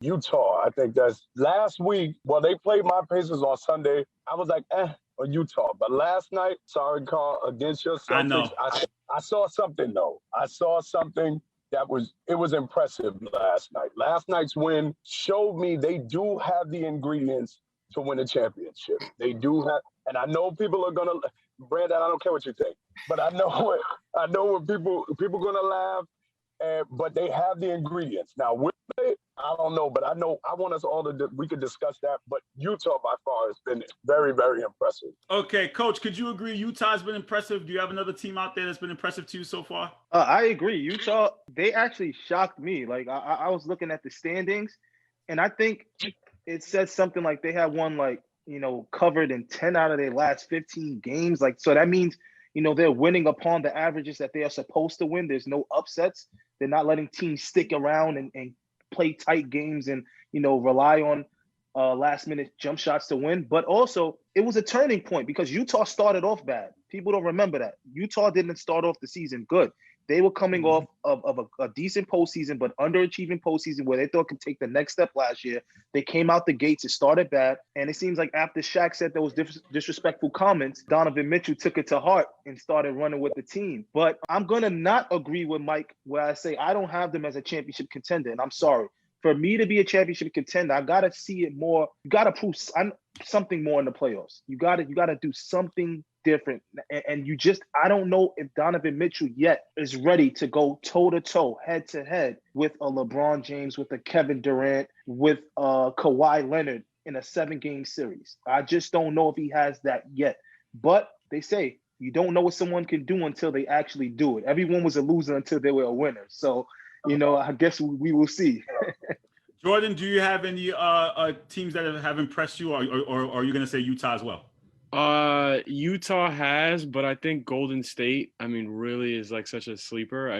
Utah. I think that's last week. Well, they played my Pacers on Sunday. I was like, on Utah. But last night, sorry, Carl, against your I Celtics, know. I saw something though. I saw something it was impressive last night. Last night's win showed me they do have the ingredients to win a championship. They do have, and I know people are gonna, Brandon. I don't care what you think, but I know what people gonna laugh. But they have the ingredients. Now, will they? I don't know, but I know I want us all to. We could discuss that. But Utah, by far, has been very, very impressive. Okay, Coach, could you agree Utah's been impressive? Do you have another team out there that's been impressive to you so far? I agree. Utah, they actually shocked me. Like I was looking at the standings, and I think it said something like they had won covered in 10 out of their last 15 games. Like so that means they're winning upon the averages that they are supposed to win. There's no upsets. They're not letting teams stick around and play tight games and rely on last minute jump shots to win. But also it was a turning point because Utah started off bad. People don't remember that. Utah didn't start off the season good. They were coming off of a decent postseason, but underachieving postseason where they thought could take the next step last year. They came out the gates. It started bad. And it seems like after Shaq said those disrespectful comments, Donovan Mitchell took it to heart and started running with the team. But I'm going to not agree with Mike where I say I don't have them as a championship contender. And I'm sorry. For me to be a championship contender, I got to see it more. You got to prove something more in the playoffs. You got to do something different. And I don't know if Donovan Mitchell yet is ready to go toe-to-toe, head-to-head with a LeBron James, with a Kevin Durant, with Kawhi Leonard in a 7-game series. I just don't know if he has that yet. But they say you don't know what someone can do until they actually do it. Everyone was a loser until they were a winner. So, I guess we will see. Jordan, do you have any teams that have impressed you, or are you going to say Utah as well? Utah has, but I think Golden State, really is like such a sleeper.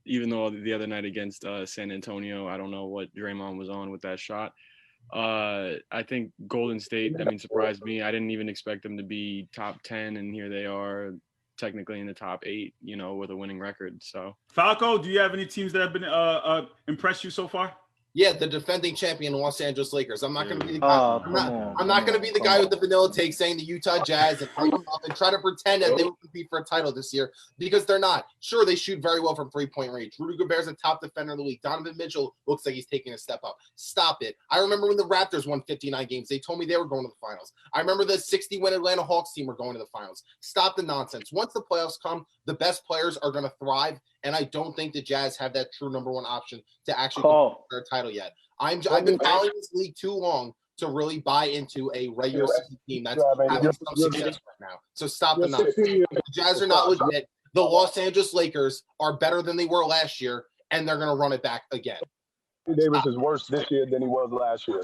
Even though the other night against San Antonio, I don't know what Draymond was on with that shot. I think Golden State, surprised me. I didn't even expect them to be top 10, and here they are, technically in the top 8, with a winning record. So, Falco, do you have any teams that have been impressed you so far? Yeah, the defending champion Los Angeles Lakers. I'm not going to be the guy. I'm not going to be the guy with the vanilla take saying the Utah Jazz and try to pretend that they will compete for a title this year because they're not. Sure, they shoot very well from 3-point range. Rudy Gobert's a top defender in the league. Donovan Mitchell looks like he's taking a step up. Stop it. I remember when the Raptors won 59 games. They told me they were going to the finals. I remember the 60-win Atlanta Hawks team were going to the finals. Stop the nonsense. Once the playoffs come, the best players are going to thrive. And I don't think the Jazz have that true number one option to actually compete for a title yet. I've been following this league too long to really buy into a regular season team that's having some success right now. So stop the nonsense. The Jazz are not legit. The Los Angeles Lakers are better than they were last year, and they're going to run it back again. Davis is worse this year than he was last year.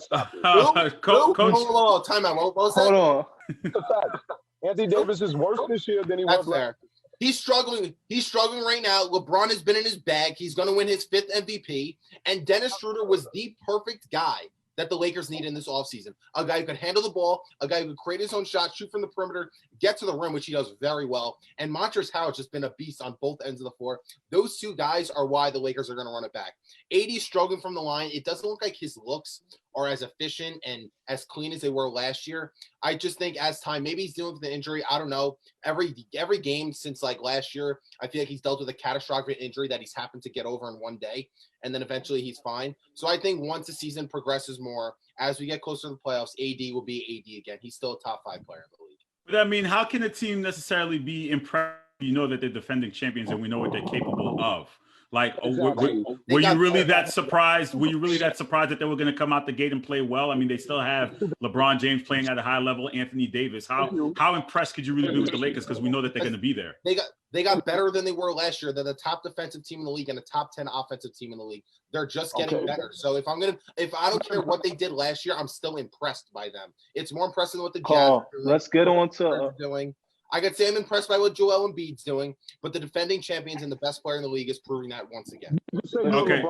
Coach, hold on, time out. What was that? Hold on. Anthony Davis is worse this year than he was last year. He's struggling. He's struggling right now. LeBron has been in his bag. He's going to win his 5th MVP. And Dennis Schroeder was the perfect guy that the Lakers need in this offseason. A guy who could handle the ball, a guy who could create his own shot, shoot from the perimeter, get to the rim, which he does very well. And Montrezl Harrell has just been a beast on both ends of the floor. Those two guys are why the Lakers are going to run it back. AD's struggling from the line. It doesn't look like his looks are as efficient and as clean as they were last year. I just think as time, maybe he's dealing with the injury. I don't know. Every game since like last year, I feel like he's dealt with a catastrophic injury that he's happened to get over in one day. And then eventually he's fine. So I think once the season progresses more, as we get closer to the playoffs, AD will be AD again. He's still a top 5 player in the league. But how can a team necessarily be impressed? That they're defending champions and we know what they're capable of. Like, exactly. were you really that surprised? Were you really that surprised that they were going to come out the gate and play well? They still have LeBron James playing at a high level, Anthony Davis. How impressed could you really be with the Lakers? Because we know that they're going to be there. They got better than they were last year. They're the top defensive team in the league and a top 10 offensive team in the league. They're just getting better. So if I don't care what they did last year, I'm still impressed by them. It's more impressive than what the Jazz are doing. Let's get on to doing. I could say I'm impressed by what Joel Embiid's doing, but the defending champions and the best player in the league is proving that once again. Okay.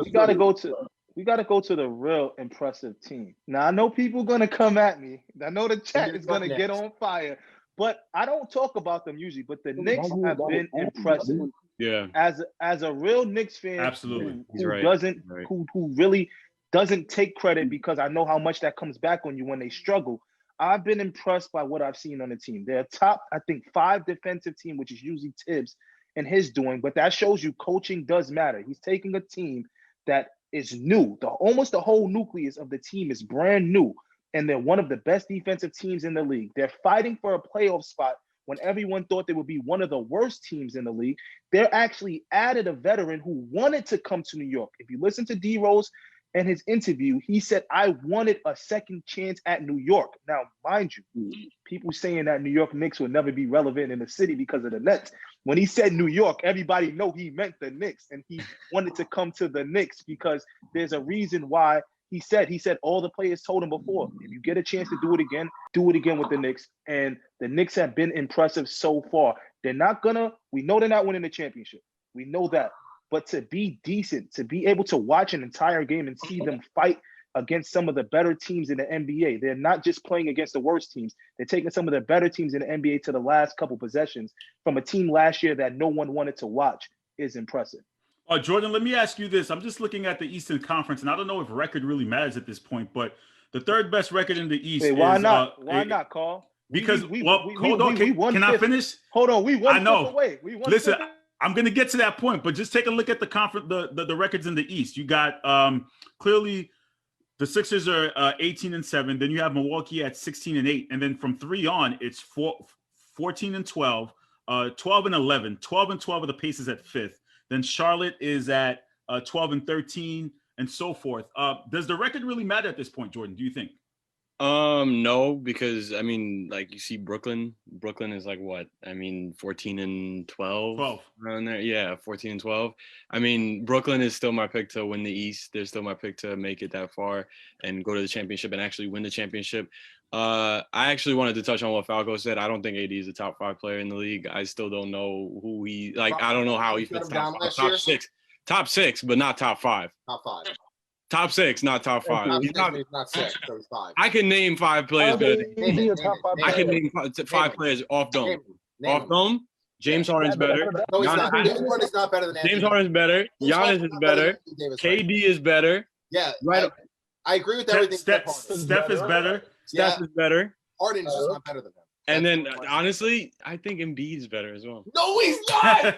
We gotta go to the real impressive team. Now I know people gonna come at me. I know the chat is gonna get on fire, but I don't talk about them usually. But the Knicks have been impressive. Yeah. As a real Knicks fan, absolutely, who really doesn't take credit because I know how much that comes back on you when they struggle. I've been impressed by what I've seen on the team. They're top, I think, 5 defensive team, which is usually Tibbs and his doing, but that shows you coaching does matter. He's taking a team that is new. Almost the whole nucleus of the team is brand new, and they're one of the best defensive teams in the league. They're fighting for a playoff spot when everyone thought they would be one of the worst teams in the league. They're actually added a veteran who wanted to come to New York. If you listen to D-Rose and his interview, he said, I wanted a second chance at New York. Now, mind you, people saying that New York Knicks will never be relevant in the city because of the Nets. When he said New York, everybody know he meant the Knicks, and he wanted to come to the Knicks because there's a reason why he said all the players told him before, if you get a chance to do it again with the Knicks. And the Knicks have been impressive so far. We know they're not winning the championship. We know that. But to be decent, to be able to watch an entire game and see them fight against some of the better teams in the NBA. They're not just playing against the worst teams. They're taking some of the better teams in the NBA to the last couple possessions from a team last year that no one wanted to watch is impressive. Jordan, let me ask you this. I'm just looking at the Eastern Conference, and I don't know if record really matters at this point, but the third best record in the East why is... Why not, Carl? Because, hold on. Can I finish? Hold on. We won I know. fifth away. Listen, I'm going to get to that point, but just take a look at the conference, the records in the East. You got clearly the Sixers are 18-7. Then you have Milwaukee at 16-8, and then from 3 on, it's 14-12, 12-11, 12-12 of the Pacers at 5th. Then Charlotte is at 12-13, and so forth. Does the record really matter at this point, Jordan? Do you think? No, because I mean, like you see Brooklyn is like what? I mean, 14-12 around there. Yeah, 14-12. I mean, Brooklyn is still my pick to win the East. They're still my pick to make it that far and go to the championship and actually win the championship. I actually wanted to touch on what Falco said. I don't think AD is a top 5 player in the league. I still don't know who he like. I don't know how he fits top 6, but not top 5. Top 6, not top 5. He's not 6, so he's 5. I can name 5 players better than him. I can name 5 players off dome. Off dome, James Harden's better. No, he's not. James Harden is not better than Anthony. James Harden's better. Giannis is better. KD is better. Yeah, right. I agree with everything. Steph is better. Steph is better. Harden is just not better than him. And then, honestly, I think Embiid is better as well. No, he's not. I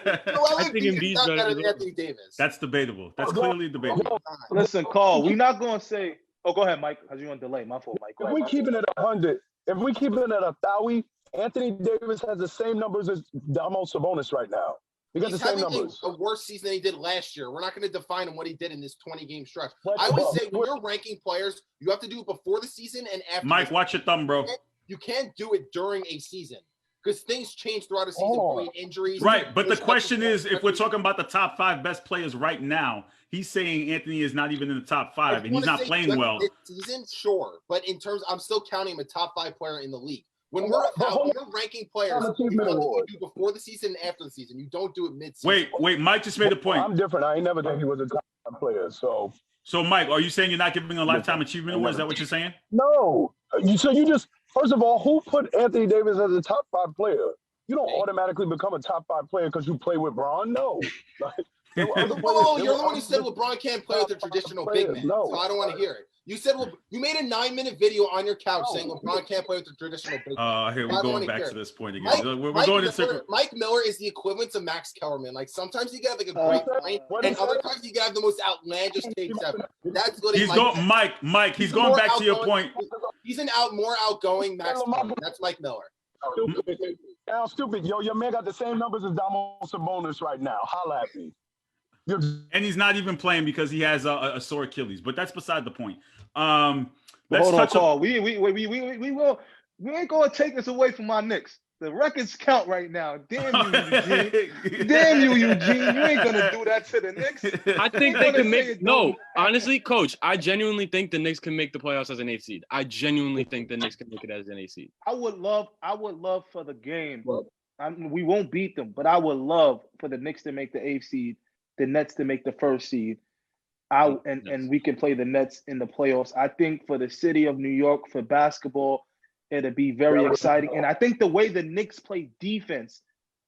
think Embiid's better than Anthony Davis. That's debatable. That's clearly debatable. Listen, Carl, we're not going to say – go ahead, Mike, because you're on delay. My fault, Mike. If we keeping it 100, if we keeping it 1,000, Anthony Davis has the same numbers as Domas Sabonis right now. He's the same numbers. A worse season than he did last year. We're not going to define him what he did in this 20-game stretch. I would say when you're ranking players, you have to do it before the season and after. Mike, watch your thumb, bro. You can't do it during a season because things change throughout a season, injuries. Right, but the question is, if we're talking about the top 5 best players right now, he's saying Anthony is not even in the top 5, and he's not playing well. Season, sure, but in terms, I'm still counting him a top 5 player in the league. When we're ranking players, you do before the season and after the season. You don't do it mid-season. Wait, Mike just made a point. I'm different. I ain't never think he was a top 5 player. So, Mike, are you saying you're not giving a lifetime achievement award? Is that what you're saying? No. You just first of all, who put Anthony Davis as a top 5 player? You don't automatically become a top 5 player because you play with Bron. No. You're the one who said LeBron can't play with the traditional big man. No. So I don't want to hear it. You said you made a 9-minute video on your couch saying LeBron can't play with the traditional big man. Here we're going back to this point again. We're going to Mike Miller is the equivalent to Max Kellerman. Like sometimes you get like a great point, and other times you get the most outlandish takes ever. That's what he's going. Mike. He's going back to your point. He's more outgoing Max Kellerman. That's Mike Miller. Stupid. Yo, your man got the same numbers as Domas Sabonis right now. Holla at me. And he's not even playing because he has a sore Achilles. But that's beside the point. Let's hold on, Paul. We ain't gonna take this away from my Knicks. The records count right now. Damn you, Eugene. Damn you, Eugene. You ain't gonna do that to the Knicks. I think they can make honestly, Coach. I genuinely think the Knicks can make the playoffs as an 8th seed. I genuinely think the Knicks can make it as an 8th seed. I would love for the game. We won't beat them, but I would love for the Knicks to make the 8th seed, the Nets to make the 1st seed. And we can play the Nets in the playoffs. I think for the city of New York, for basketball, it'll be very exciting. And I think the way the Knicks play defense,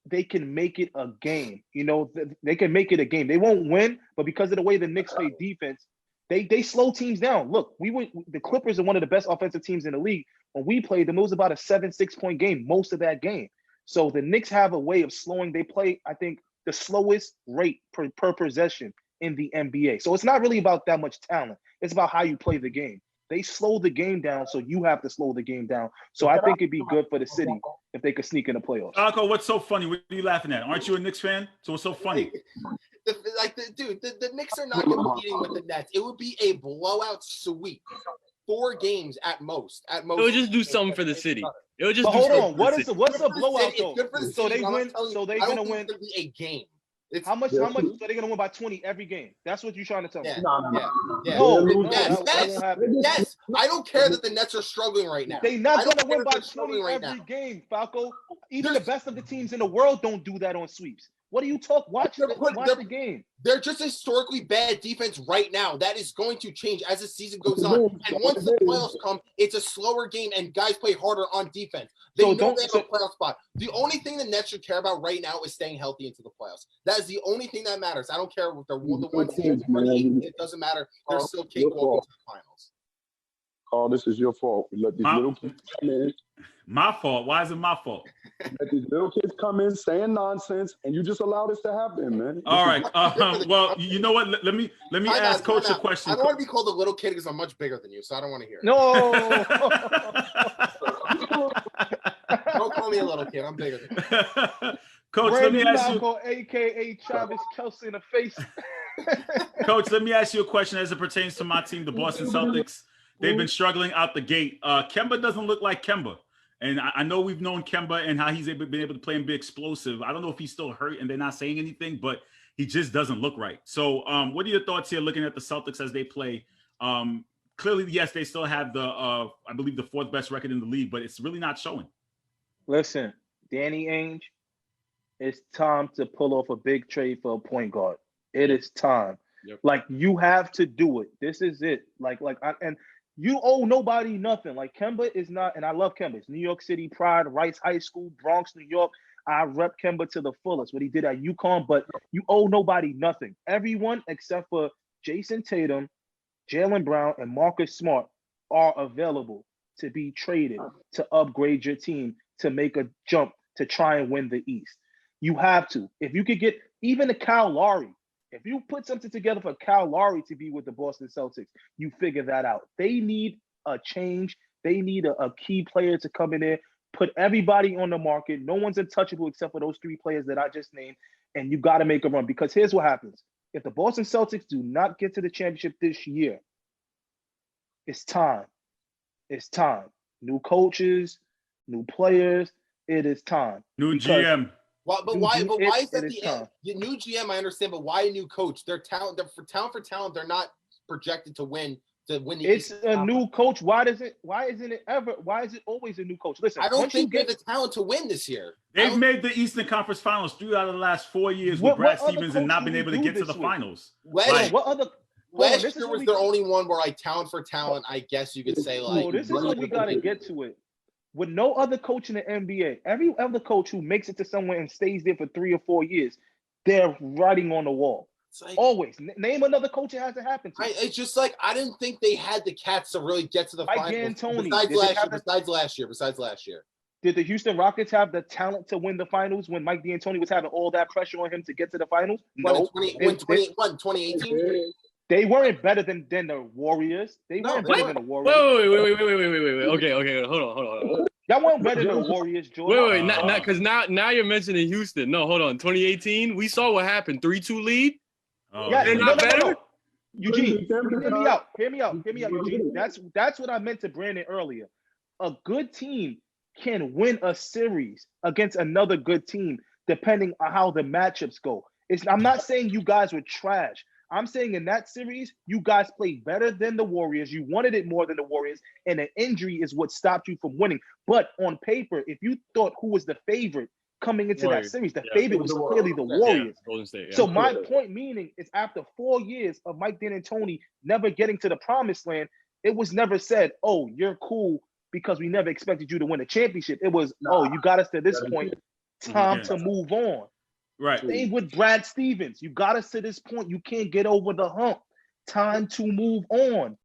they can make it a game. You know, they can make it a game. They won't win, but because of the way the Knicks play defense, They slow teams down. Look, the Clippers are one of the best offensive teams in the league. When we played them, it was about a 7-6 point game most of that game. So the Knicks have a way of slowing. They play, I think, the slowest rate per possession in the NBA. So it's not really about that much talent. It's about how you play the game. They slow the game down, so you have to slow the game down. So I think it'd be good for the city if they could sneak in the playoffs. Alco, what's so funny? What are you laughing at? Aren't you a Knicks fan? So what's so funny? The Knicks are not competing with the Nets. It would be a blowout sweep. 4 games at most. It would just do something for the city. It would just. But hold on, what's a blowout though? So they win. So they're gonna win. It's gonna be a game. How much? So they're gonna win by 20 every game. That's what you're trying to tell me. Yes. I don't care that the Nets are struggling right now. They're not gonna win by 20 every game, Falco. Even the best of the teams in the world don't do that on sweeps. What do you talk? Watch the game. They're just historically bad defense right now. That is going to change as the season goes on. And once the playoffs come, it's a slower game and guys play harder on defense. They know they have a playoff spot. The only thing the Nets should care about right now is staying healthy into the playoffs. That is the only thing that matters. I don't care if they're the 1 seed, it doesn't matter. They're still cakewalk into the finals. Oh, this is your fault. We let these little kids come in. My fault. Why is it my fault? Let these little kids come in saying nonsense, and you just allow this to happen, man. All right. Well, you know what? Let me ask Coach a question. I don't want to be called a little kid because I'm much bigger than you, so I don't want to hear it. No. Don't call me a little kid. I'm bigger than you. Coach, let me ask you. AKA Travis Kelce in the face. Coach, let me ask you a question as it pertains to my team, the Boston Celtics. They've been struggling out the gate. Kemba doesn't look like Kemba. And I know we've known Kemba and how he's been able to play and be explosive. I don't know if he's still hurt and they're not saying anything, but he just doesn't look right. So what are your thoughts here looking at the Celtics as they play? Clearly, yes, they still have the, I believe, the 4th best record in the league, but it's really not showing. Listen, Danny Ainge, it's time to pull off a big trade for a point guard. It is time. Yep. Like, you have to do it. This is it. And you owe nobody nothing. Like, Kemba is not, and I love Kemba. It's New York City pride, Rice High School, Bronx, New York. I rep Kemba to the fullest, what he did at UConn, but you owe nobody nothing. Everyone except for Jason Tatum, Jaylen Brown, and Marcus Smart are available to be traded to upgrade your team, to make a jump, to try and win the East. You have to. If you could get even a Kyle Lowry, if you put something together for Kyle Lowry to be with the Boston Celtics, you figure that out. They need a change. They need a key player to come in there, put everybody on the market. No one's untouchable except for those 3 players that I just named, and you got to make a run. Because here's what happens. If the Boston Celtics do not get to the championship this year, it's time. It's time. New coaches, new players. It is time. New GM. Why is that the end? The new GM, I understand, but why a new coach? They're talent. For talent, they're not projected to win the It's East. A new coach. Why is it always a new coach? Listen, I don't think they have the talent to win this year. They've made the Eastern Conference Finals 3 out of the last 4 years with Brad Stevens and not been able to get to the finals. Last year was their only one where talent for talent, I guess you could say. This is what we got to get to it. With no other coach in the NBA, every other coach who makes it to somewhere and stays there for 3 or 4 years, they're writing on the wall. Always. Name another coach it hasn't happened to. It's just I didn't think they had the cats to really get to the finals. Besides last year. Did the Houston Rockets have the talent to win the finals when Mike D'Antoni was having all that pressure on him to get to the finals? No. 2018? They weren't better than the Warriors. They weren't better than the Warriors. Wait. Okay. Hold on. Y'all weren't better than the Warriors, Jordan. Wait. Because now you're mentioning Houston. No, hold on. 2018, we saw what happened. 3-2 lead. They're not better. No. Eugene, hear me out, Eugene. That's what I meant to Brandon earlier. A good team can win a series against another good team, depending on how the matchups go. I'm not saying you guys were trash. I'm saying in that series, you guys played better than the Warriors. You wanted it more than the Warriors, and an injury is what stopped you from winning. But on paper, if you thought who was the favorite coming into that series, the favorite was clearly the Warriors. Golden State, So my point meaning is after 4 years of Mike D'Antoni never getting to the promised land, it was never said, oh, you're cool because we never expected you to win a championship. It was, you got us to this point. Time to move on. Right. Same with Brad Stevens. You got us to this point. You can't get over the hump. time to move on.